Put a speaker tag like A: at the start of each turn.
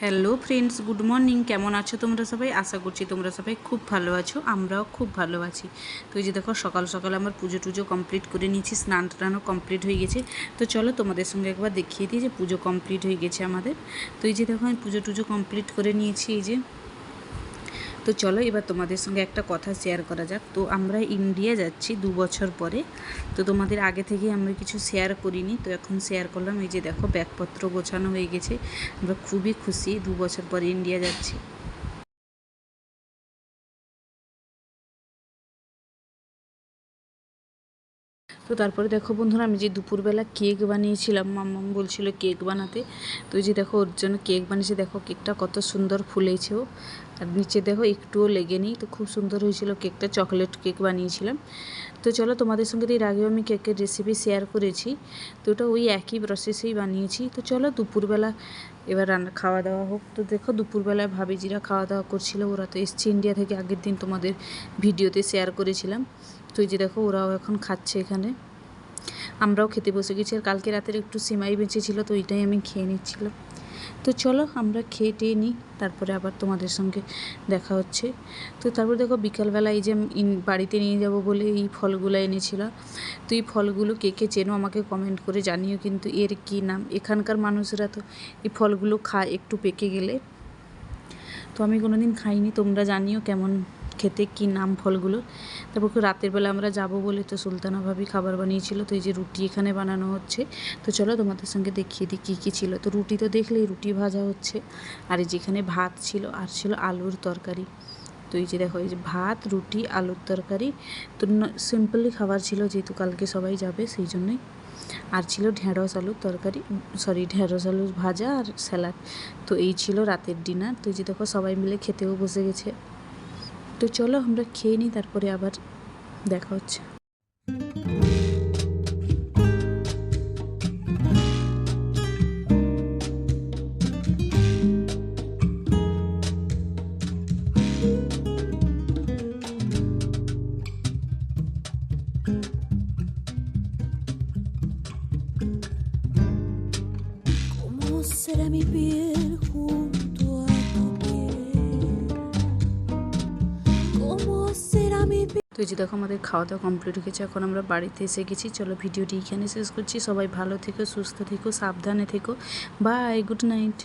A: Hello friends, good morning. কেমন আছো তোমরা সবাই? আশা করছি তোমরা সবাই খুব ভালো আছো, আমরাও খুব ভালো আছি। তো এই যে দেখো, সকাল সকাল আমার পুজো টুজো কমপ্লিট করে নিয়েছি, স্নান টানও কমপ্লিট হয়ে গেছে। তো চলো তোমাদের সঙ্গে একবার দেখিয়ে দিই যে পুজো কমপ্লিট হয়ে গেছে আমাদের। তো এই যে দেখো, আমি পুজো টুজো কমপ্লিট করে নিয়েছি এই যে। তো চলো এবার তোমাদের সঙ্গে একটা কথা শেয়ার করা যাক। তো আমরা ইন্ডিয়া যাচ্ছি 2 বছর পরে। তো তোমাদের আগে থেকে আমরা কিছু শেয়ার করিনি, তো এখন শেয়ার করলাম। এই যে দেখো, ব্যাগপত্র গোছানো হয়ে গেছে, আমরা খুবই খুশি 2 বছর পরে ইন্ডিয়া যাচ্ছি। তো তারপরে দেখো বন্ধুরা, আমি যে দুপুরবেলা কেক বানিয়েছিলাম, মাম্মাম বলছিল কেক বানাতে। তো এই যে দেখো, ওর জন্য কেক বানিয়েছি। দেখো কেকটা কত সুন্দর ফুলেছেও, আর নিচে দেখো একটুও লেগেনি। তো খুব সুন্দর হয়েছিল কেকটা, চকলেট কেক বানিয়েছিলাম। তো চলো, তোমাদের সঙ্গে এর আগেও আমি কেকের রেসিপি শেয়ার করেছি, তো ওটা ওই একই প্রসেসেই বানিয়েছি। তো চলো দুপুরবেলা এবার রান্না খাওয়া দাওয়া হোক। তো দেখো দুপুরবেলায় ভাবিজিরা খাওয়া দাওয়া করছিল, ওরা তো এসছে ইন্ডিয়া থেকে, আগের দিন তোমাদের ভিডিওতে শেয়ার করেছিলাম। তো এই যে দেখো, ওরাও এখন খাচ্ছে এখানে, আমরাও খেতে বসে গেছি। আর কালকে রাতের একটু সিমাই বেঁচেছিল, তো ওইটাই আমি খেয়ে নিচ্ছিলাম। তো চলো আমরা খেয়ে টেয়ে নিই, তারপরে আবার তোমাদের সঙ্গে দেখা হচ্ছে। তো তারপর দেখো, বিকালবেলা এই যে বাড়িতে নিয়ে যাব বলে এই ফলগুলো এনেছিলাম। তো এই ফলগুলো কে কে চেনো আমাকে কমেন্ট করে জানিও, কিন্তু এর কী নাম। এখানকার মানুষরা তো এই ফলগুলো খায় একটু পেকে গেলে, তো আমি কোনো দিন খাইনি, তোমরা জানিও কেমন খেতে, কী নাম ফলগুলো। তারপর রাতের বেলা আমরা যাব বলে তো সুলতানা ভাবি খাবার বানিয়েছিল। তো এই যে রুটি এখানে বানানো হচ্ছে। তো চলো তোমাদের সঙ্গে দেখিয়ে দিই কী কী ছিল। তো রুটি তো দেখলেই, রুটি ভাজা হচ্ছে, আর এই যেখানে ভাত ছিল, আর ছিল আলুর তরকারি। তো এই যে দেখো, এই যে ভাত, রুটি, আলুর তরকারি। তো সিম্পলি খাবার ছিল, যেহেতু কালকে সবাই যাবে সেই জন্যই। আর ছিল ঢেঁড়স আলুর তরকারি, ঢেঁড়স আলুর ভাজা আর স্যালাড। তো এই ছিল রাতের ডিনার। তো এই যে দেখো, সবাই মিলে খেতেও বসে গেছে। তো চলো আমরা খেয়ে নিই, তারপরে আবার দেখা হচ্ছে।
B: ¿Cómo será mi piel junto a tu piel? ¿Cómo será mi piel?
A: তো এই যে দেখো, আমাদের খাওয়া দাওয়া কমপ্লিট হয়ে গেছে, এখন আমরা বাড়িতে এসে গেছি। চলো ভিডিওটি এখানে শেষ করছি। সবাই ভালো থেকো, সুস্থ থেকো, সাবধানে থেকো। Bye, good night.